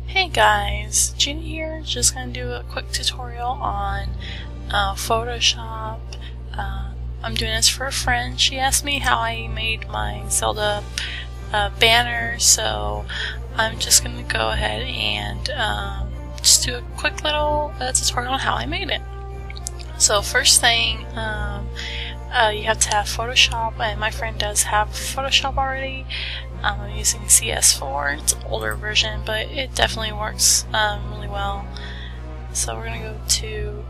Hey guys, Gina here, just gonna do a quick tutorial on Photoshop. I'm doing this for a friend. She asked me how I made my Zelda banner, so I'm just gonna go ahead and just do a quick little tutorial on how I made it. So first thing, you have to have Photoshop, and my friend does have Photoshop already. I'm using CS4. It's an older version, but it definitely works really well. So we're going to go to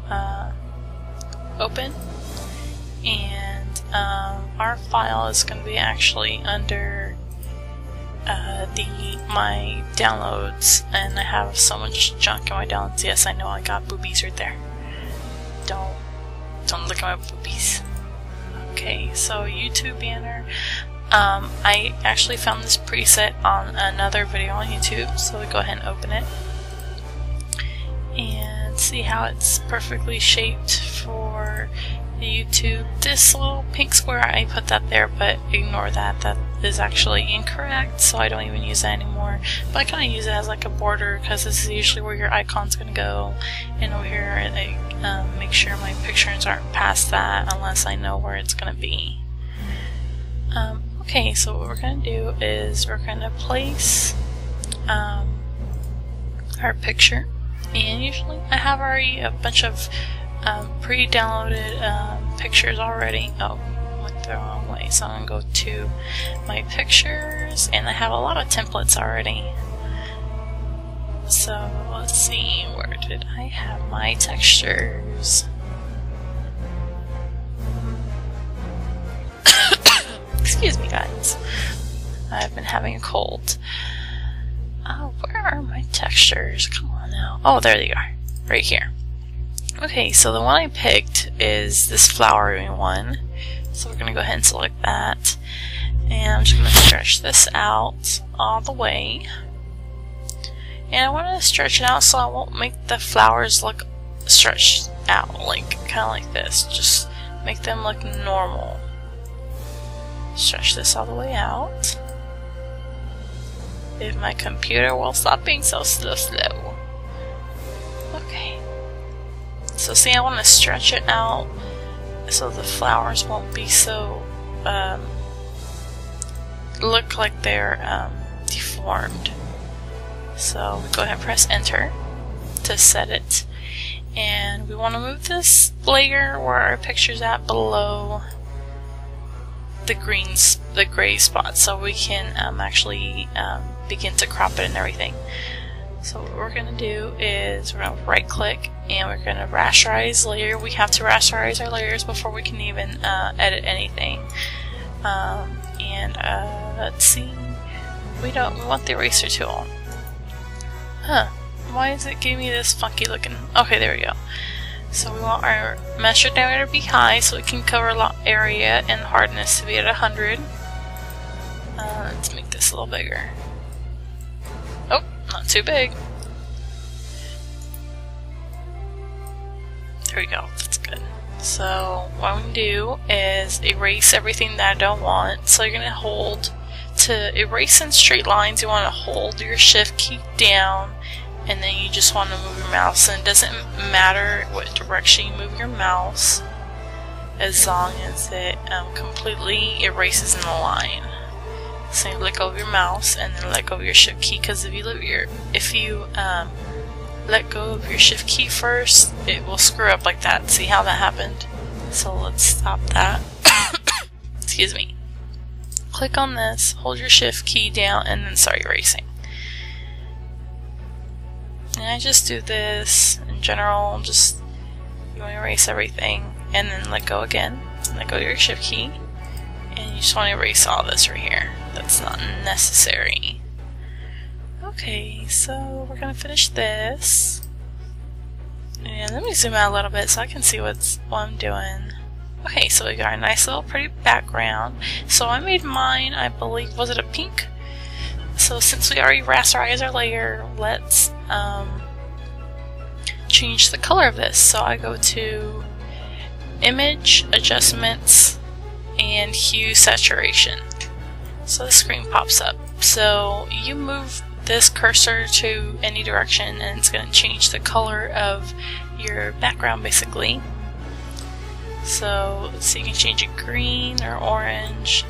Open, and our file is going to be actually under my downloads, and I have so much junk in my downloads. Yes, I know, I got boobies right there. Don't look at my boobies. Okay, so YouTube banner. I actually found this preset on another video on YouTube, so we go ahead and open it and see how it's perfectly shaped for the YouTube. This little pink square, I put that there, but ignore that. That is actually incorrect, so I don't even use that anymore. But I kind of use it as like a border because this is usually where your icon's going to go, and over here I make sure my pictures aren't past that unless I know where it's going to be. Okay, so what we're going to do is we're going to place our picture, and usually I have already a bunch of pre-downloaded pictures already. Oh, I went the wrong way, so I'm going to go to my pictures, and I have a lot of templates already. So let's see, where did I have my textures? Excuse me, guys. I've been having a cold. Where are my textures? Come on now. Oh, there they are. Right here. Okay, so the one I picked is this flowery one. So we're going to go ahead and select that. And I'm just going to stretch this out all the way. And I want to stretch it out so I won't make the flowers look stretched out, like kind of like this. Just make them look normal. Stretch this all the way out. If my computer will stop being so slow. Okay. So see, I want to stretch it out so the flowers won't be so look like they're deformed. So we go ahead and press enter to set it, and we want to move this layer where our picture's at below the gray spot, so we can actually begin to crop it and everything. So what we're going to do is we're going to right click, and we're going to rasterize layer. We have to rasterize our layers before we can even edit anything. Let's see, we want the eraser tool. Huh, why is it giving me this funky looking? Okay, there we go. So we want our measure diameter to be high so we can cover a lot area, and hardness to be at 100. Let's make this a little bigger. Oh, not too big. There we go, that's good. So what I'm going to do is erase everything that I don't want. So you're going to hold, to erase in straight lines, you want to hold your shift key down, and then you just want to move your mouse, and it doesn't matter what direction you move your mouse as long as it completely erases in the line. So you let go of your mouse and then let go of your shift key, because if you let go of your shift key first, it will screw up like that. See how that happened? So let's stop that. Excuse me. Click on this, hold your shift key down, and then start erasing. And I just do this in general, just you want to erase everything, and then let go again, let go of your shift key, and you just want to erase all this right here. That's not necessary. Okay, so we're going to finish this. And let me zoom out a little bit so I can see what I'm doing. Okay, so we got a nice little pretty background. So I made mine, I believe, was it a pink? So since we already rasterized our layer, let's change the color of this. So I go to Image, Adjustments, and Hue Saturation. So the screen pops up. So you move this cursor to any direction and it's going to change the color of your background basically. So you can change it green or orange.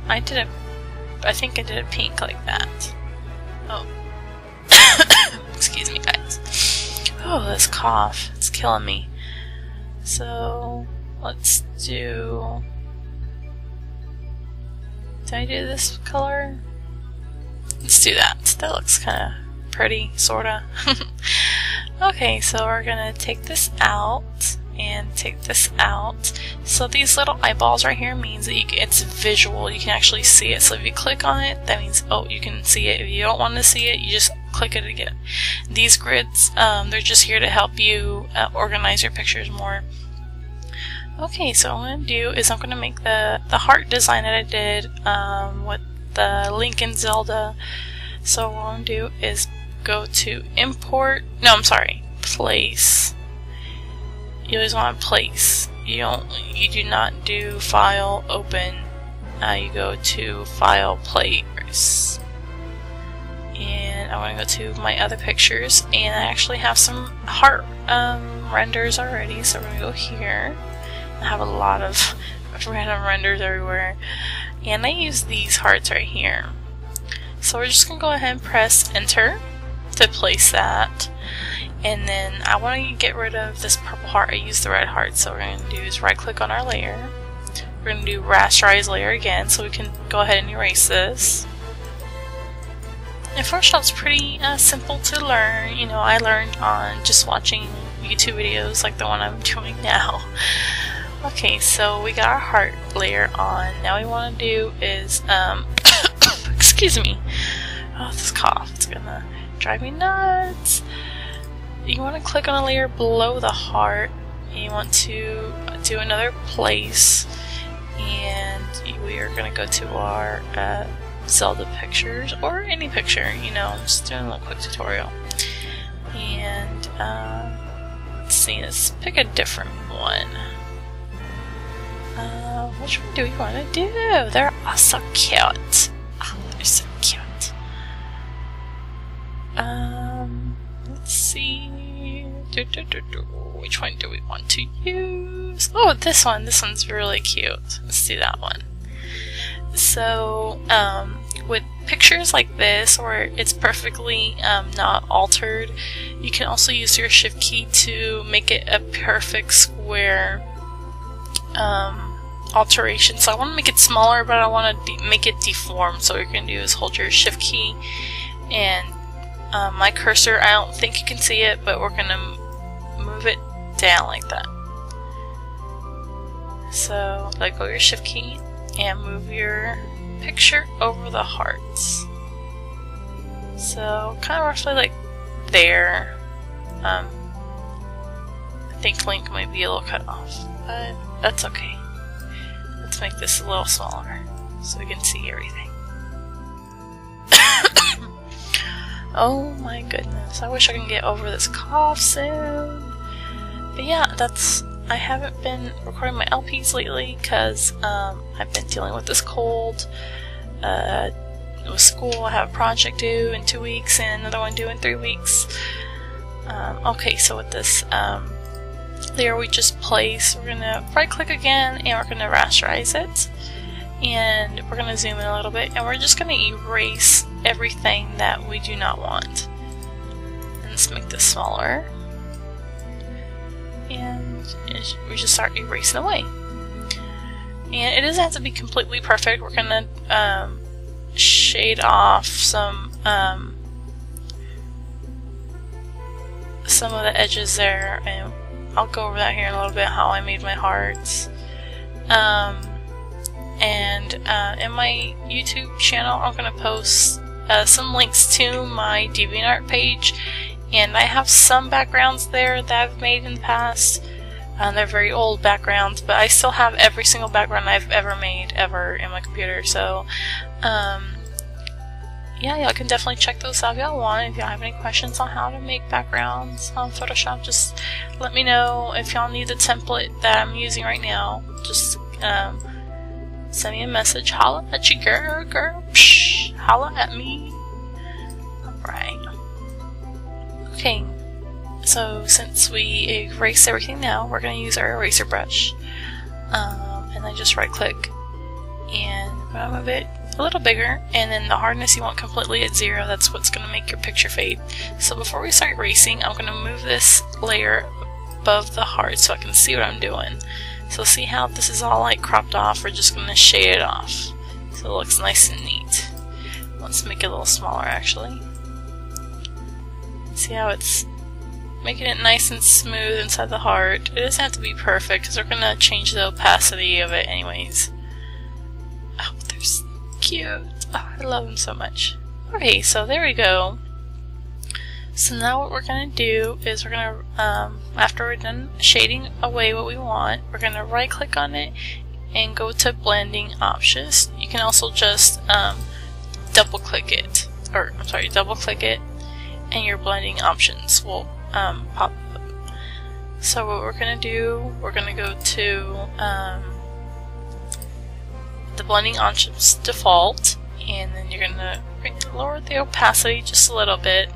I think I did it pink like that. Oh. Excuse me guys. Oh, this cough, it's killing me. So let's do... Did I do this color? Let's do that. That looks kind of pretty, sorta. Okay, so we're gonna take this out and take this out. So these little eyeballs right here means that it's visual. You can actually see it. So if you click on it, that means, oh, you can see it. If you don't want to see it, you just click it again. These grids, they're just here to help you organize your pictures more. Okay, so what I'm going to do is I'm going to make the heart design that I did with the Link in Zelda. So what I'm going to do is go to import, no, I'm sorry, place. You always want to place. You do not do file, open. You go to file, place. And I'm going to go to my other pictures, and I actually have some heart renders already, so we're going to go here. I have a lot of random renders everywhere, and I use these hearts right here. So we're just going to go ahead and press enter to place that, and then I want to get rid of this purple heart. I used the red heart, so what we're going to do is right click on our layer. We're going to do rasterize layer again, so we can go ahead and erase this. And Photoshop's pretty simple to learn. You know, I learned on just watching YouTube videos like the one I'm doing now. Okay, so we got our heart layer on. Now what we want to do is, excuse me. Oh, this cough, it's gonna drive me nuts. You want to click on a layer below the heart, and you want to do another place, and we are going to go to our Zelda pictures, or any picture, you know, I'm just doing a little quick tutorial. And let's see, let's pick a different one. Which one do we want to do? They're all so cute. Oh, they're so cute. Let's see. Which one do we want to use? Oh, this one. This one's really cute. Let's do that one. So, with pictures like this, where it's perfectly not altered, you can also use your shift key to make it a perfect square alteration. So I want to make it smaller, but I want to make it deformed. So what you're going to do is hold your shift key and my cursor, I don't think you can see it, but we're going to move it down like that. So let go of your shift key and move your picture over the hearts. So kind of roughly like there. I think Link might be a little cut off, but that's okay. Let's make this a little smaller so we can see everything. Oh my goodness, I wish I can get over this cough soon. But yeah, I haven't been recording my LPs lately because I've been dealing with this cold. With school, I have a project due in 2 weeks and another one due in 3 weeks. Okay, so with this layer we just placed, we're going to right click again and we're going to rasterize it. And we're going to zoom in a little bit and we're just going to erase everything that we do not want. And let's make this smaller. And we just start erasing away. And it doesn't have to be completely perfect. We're going to shade off some of the edges there, and I'll go over that here in a little bit, how I made my hearts. And in my YouTube channel, I'm going to post some links to my DeviantArt page, and I have some backgrounds there that I've made in the past. They're very old backgrounds, but I still have every single background I've ever made ever in my computer. So, yeah, y'all can definitely check those out if y'all want. If y'all have any questions on how to make backgrounds on Photoshop, just let me know. If y'all need the template that I'm using right now, just send me a message. Holla at you, girl. Psh, holla at me. Alright. Okay, so since we erased everything now, we're going to use our eraser brush. And then just right click and move it a little bigger, and then the hardness you want completely at 0. That's what's going to make your picture fade. So before we start erasing, I'm going to move this layer above the heart so I can see what I'm doing. So see how this is all like cropped off? We're just going to shade it off so it looks nice and neat. Let's make it a little smaller actually. See how it's making it nice and smooth inside the heart. It doesn't have to be perfect because we're going to change the opacity of it anyways. Oh, they're so cute. Oh, I love them so much. Okay, so there we go. So now what we're going to do is we're going to, after we're done shading away what we want, we're going to right click on it and go to blending options. You can also just double click it, or I'm sorry, double click it, and your blending options will pop up. So what we're going to do, we're going to go to the blending options default, and then you're going to lower the opacity just a little bit.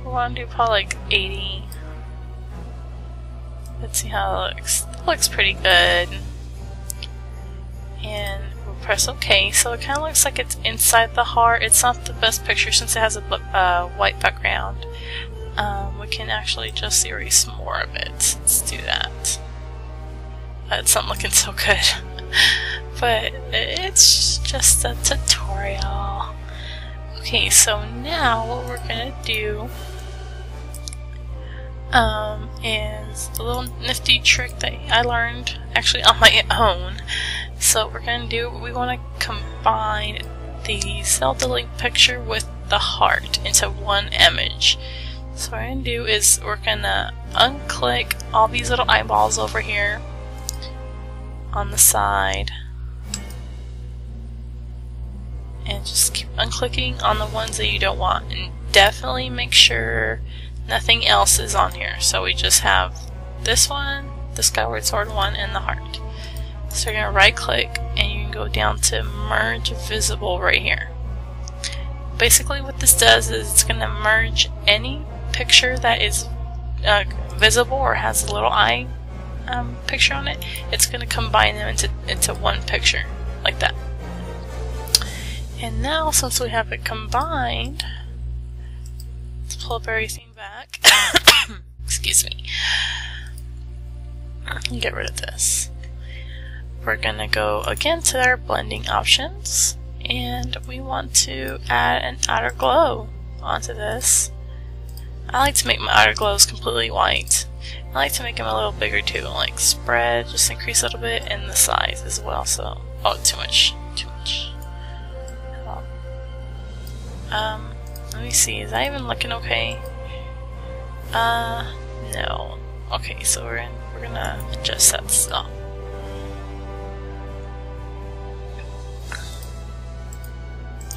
We want to do probably like 80. Let's see how it looks. It looks pretty good. And we'll press OK. So it kind of looks like it's inside the heart. It's not the best picture since it has a white background. We can actually just erase more of it. Let's do that. It's not looking so good. But it's just a tutorial. Okay, so now what we're going to do is a little nifty trick that I learned actually on my own. So what we're going to do, we want to combine the Zelda Link picture with the heart into one image. So what we're going to do is we're going to unclick all these little eyeballs over here on the side. And just keep unclicking on the ones that you don't want. And definitely make sure nothing else is on here. So we just have this one, the Skyward Sword one, and the heart. So you're going to right click and you can go down to merge visible right here. Basically what this does is it's going to merge any picture that is visible or has a little eye picture on it. It's going to combine them into one picture like that. And now, since we have it combined, let's pull up everything back. Excuse me. And get rid of this. We're going to go again to our blending options, and we want to add an outer glow onto this. I like to make my outer glows completely white. I like to make them a little bigger too, like spread, just increase a little bit, and the size as well. So, oh, too much. Let me see, is that even looking okay? No. Okay, so we're gonna adjust that stuff.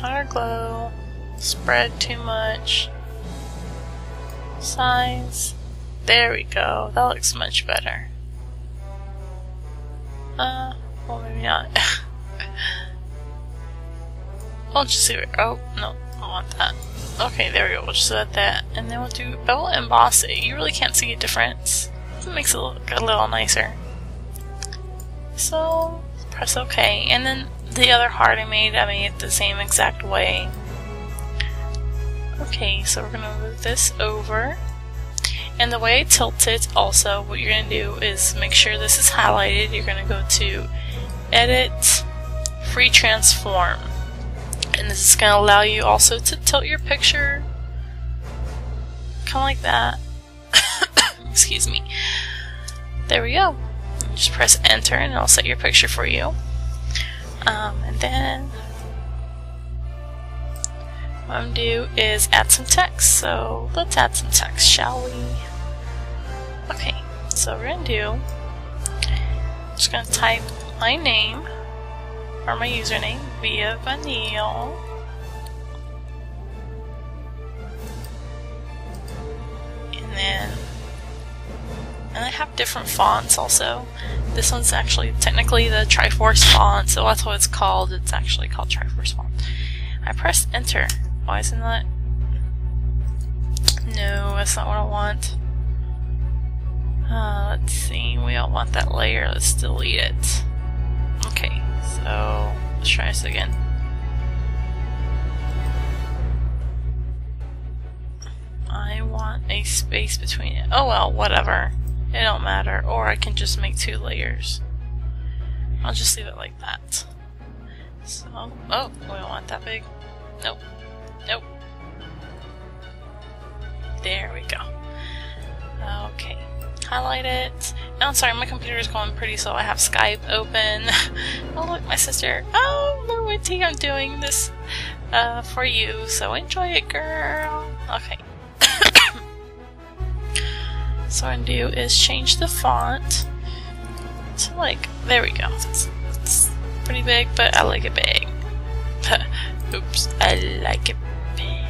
Outer glow, spread too much, size, there we go, that looks much better. Well maybe not. We'll just see where, oh, no, I don't want that. Okay, there we go, we'll just add that, and then we'll do bevel emboss it. You really can't see a difference. It makes it look a little nicer. So, press OK, and then the other heart I made it the same exact way. Okay, so we're gonna move this over, and the way I tilt it also, what you're gonna do is make sure this is highlighted. You're gonna go to Edit, Free Transform. And this is going to allow you also to tilt your picture kind of like that. Excuse me. There we go. You just press enter and it'll set your picture for you. And then what I'm going to do is add some text. So let's add some text, shall we? Okay, so we're going to do, I'm just going to type my name, or my username, via Vanille. And I have different fonts also. This one's actually technically the Triforce font, so that's what it's called. It's actually called Triforce font. I pressed enter. Why isn't that? No, that's not what I want. Let's see, we don't want that layer, let's delete it. Okay, so let's try this again. I want a space between it. Oh well, whatever. It don't matter. Or I can just make 2 layers. I'll just leave it like that. So, oh, we don't want that big. Nope. Nope. There we go. Okay. Highlight it. Oh, I'm sorry, my computer is going pretty slow. I have Skype open. Oh, look, my sister. Oh, Wintie, I'm doing this for you, so enjoy it, girl. Okay. So what I'm gonna do is change the font to like, there we go. It's pretty big, but I like it big. Oops, I like it big.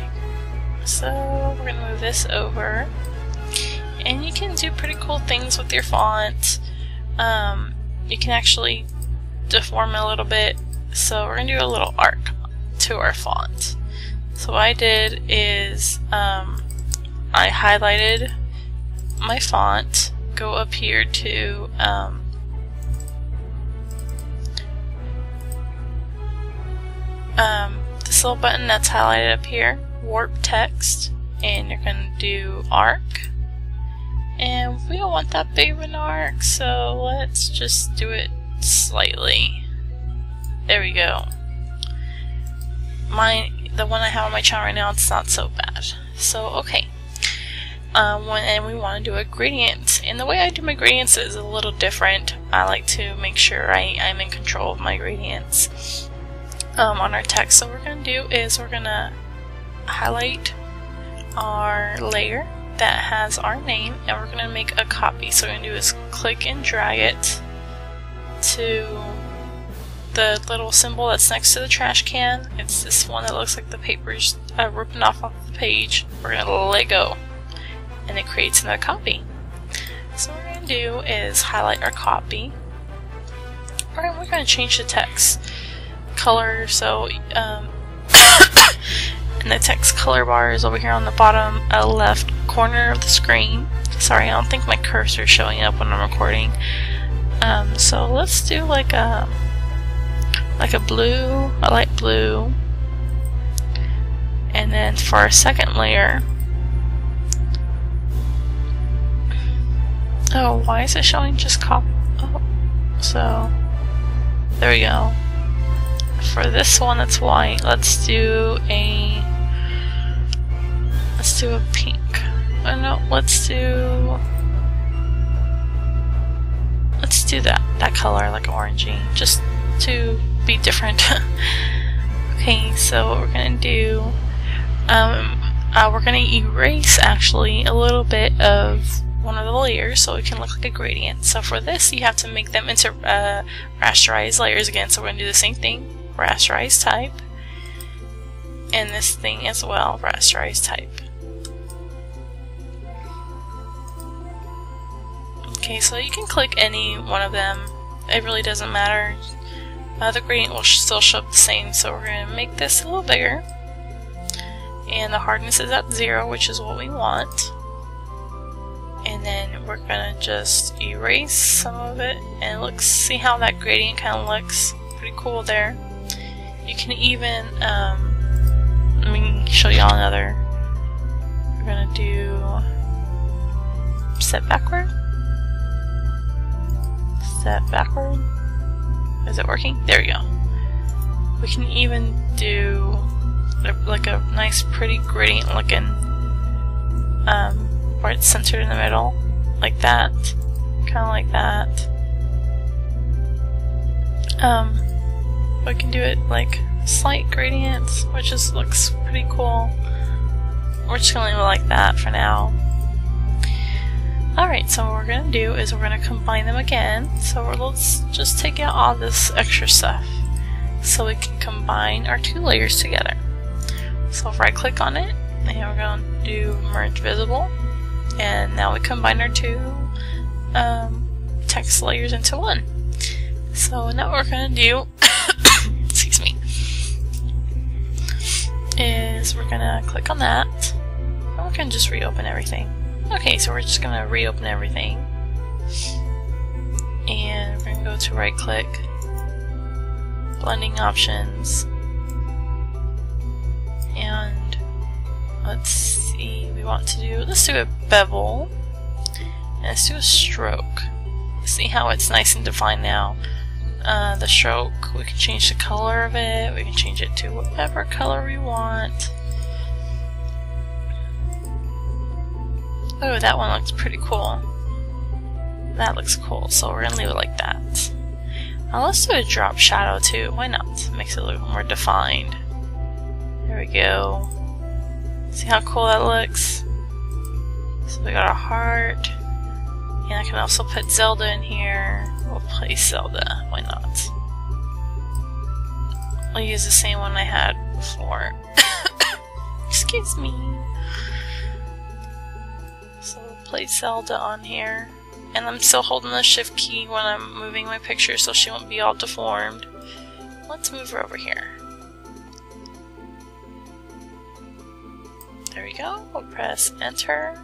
So we're gonna move this over. And you can do pretty cool things with your font. You can actually deform it a little bit. So we're gonna do a little arc to our font. So what I did is I highlighted my font, go up here to this little button that's highlighted up here, warp text, and you're gonna do arc. And we don't want that big of an arc, so let's just do it slightly. There we go. The one I have on my channel right now, it's not so bad. So, okay. And we want to do a gradient. And the way I do my gradients is a little different. I like to make sure I'm in control of my gradients on our text. So what we're going to do is we're going to highlight our layer that has our name, and we're going to make a copy. So what we're going to do is click and drag it to the little symbol that's next to the trash can. It's this one that looks like the paper's ripping off the page. We're going to let go, and it creates another copy. So what we're going to do is highlight our copy. We're going to change the text color. So and the text color bar is over here on the bottom left corner of the screen. Sorry, I don't think my cursor is showing up when I'm recording. So let's do like a blue, a light blue, and then for our second layer, oh, why is it showing just copy? Oh, so there we go. For this one that's white, let's do a pink. Oh no, let's do that color, like orangey, just to be different. Okay, so what we're gonna do, we're gonna erase actually a little bit of one of the layers so it can look like a gradient. So for this, you have to make them into rasterized layers again. So we're gonna do the same thing, rasterize type, and this thing as well, rasterize type. Okay, so you can click any one of them. It really doesn't matter. The gradient will still show up the same, so we're going to make this a little bigger. And the hardness is at 0, which is what we want. And then we're going to just erase some of it. And see how that gradient kind of looks. Pretty cool there. You can even, let me show y'all another. We're going to do step backward. Step backward. Is it working? There we go. We can even do like a nice pretty gradient looking where it's centered in the middle, like that, kind of like that. We can do it like slight gradients, which just looks pretty cool. We're just gonna leave it like that for now. Alright, so what we're going to do is we're going to combine them again. So let's just take out all this extra stuff so we can combine our 2 layers together. So if I click on it, and we're going to do merge visible, and now we combine our 2 text layers into one. So now what we're going to do, excuse me, is we're going to click on that. can just reopen everything. Okay, so we're just gonna reopen everything. And we're gonna go to right click, blending options, and let's see, let's do a bevel, and let's do a stroke. See how it's nice and defined now. The stroke, we can change the color of it, we can change it to whatever color we want. Oh, that one looks pretty cool. That looks cool, so we're gonna leave it like that. Now let's do a drop shadow too, why not? Makes it look more defined. There we go. See how cool that looks? So we got a heart, and I can also put Zelda in here. We'll place Zelda, why not? I'll use the same one I had before. Excuse me. So we'll place Zelda on here. And I'm still holding the shift key when I'm moving my picture so she won't be all deformed. Let's move her over here. There we go. We'll press enter.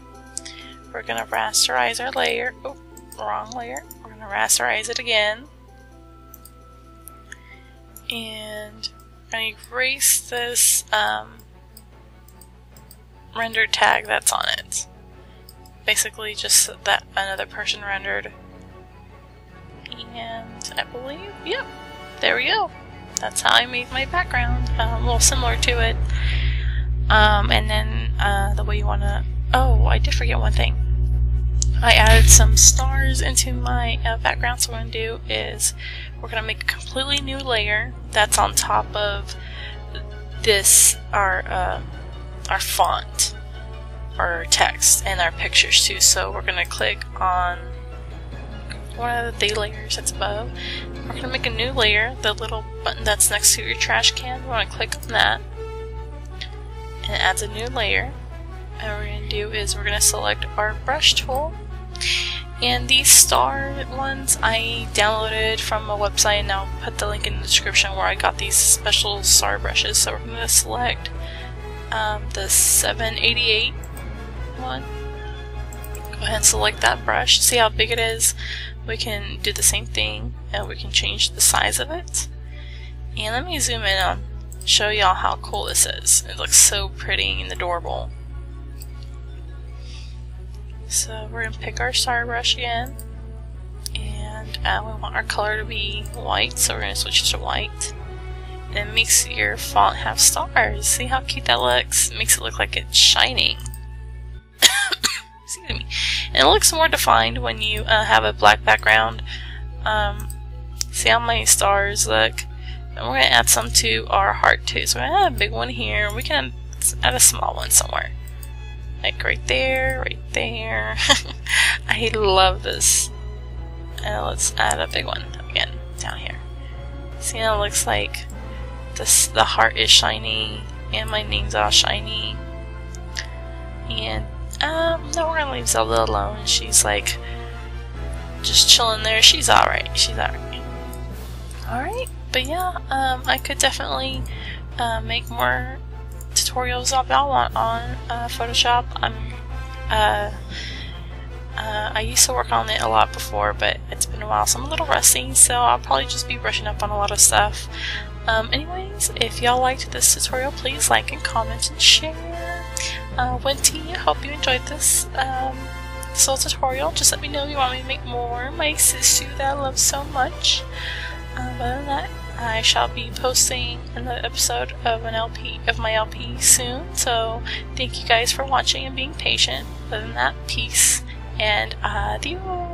We're going to rasterize our layer. Oh, wrong layer. We're going to rasterize it again. And I'm going to erase this render tag that's on it. Basically just that another person rendered. And I believe, yep, there we go. That's how I made my background. A little similar to it. And then the way you want to... Oh, I did forget one thing. I added some stars into my background, so what we're going to do is we're going to make a completely new layer that's on top of this, our font, our text, and our pictures too. So we're going to click on one of the layers that's above. We're going to make a new layer, the little button that's next to your trash can. We want to click on that, and it adds a new layer. And what we're going to do is we're going to select our brush tool. And these star ones I downloaded from a website, and I'll put the link in the description where I got these special star brushes. So we're going to select the 788 one. Go ahead and select that brush. See how big it is? We can do the same thing, and we can change the size of it. And let me zoom in and show y'all how cool this is. It looks so pretty and adorable. So we're going to pick our star brush again, and we want our color to be white, so we're going to switch to white. And it makes your font have stars. See how cute that looks? It makes it look like it's shining. Excuse me. And it looks more defined when you have a black background. See how my stars look? And we're going to add some to our heart too. So we're going to add a big one here. We can add a small one somewhere. Like right there, right there. I love this. And let's add a big one again down here. See how it looks like this? The heart is shiny, and my name's all shiny. And no, we're gonna leave Zelda alone. She's like just chilling there. She's alright. She's alright. Alright, but yeah, I could definitely make more tutorials if y'all want on Photoshop. I used to work on it a lot before, but it's been a while, so I'm a little rusty, so I'll probably just be brushing up on a lot of stuff. Anyways, if y'all liked this tutorial, please like and comment and share. Wintie, I hope you enjoyed this little tutorial. Just let me know if you want me to make more. My sister that I love so much. Other than that, I shall be posting another episode of my LP soon, so thank you guys for watching and being patient. Other than that, peace and adios.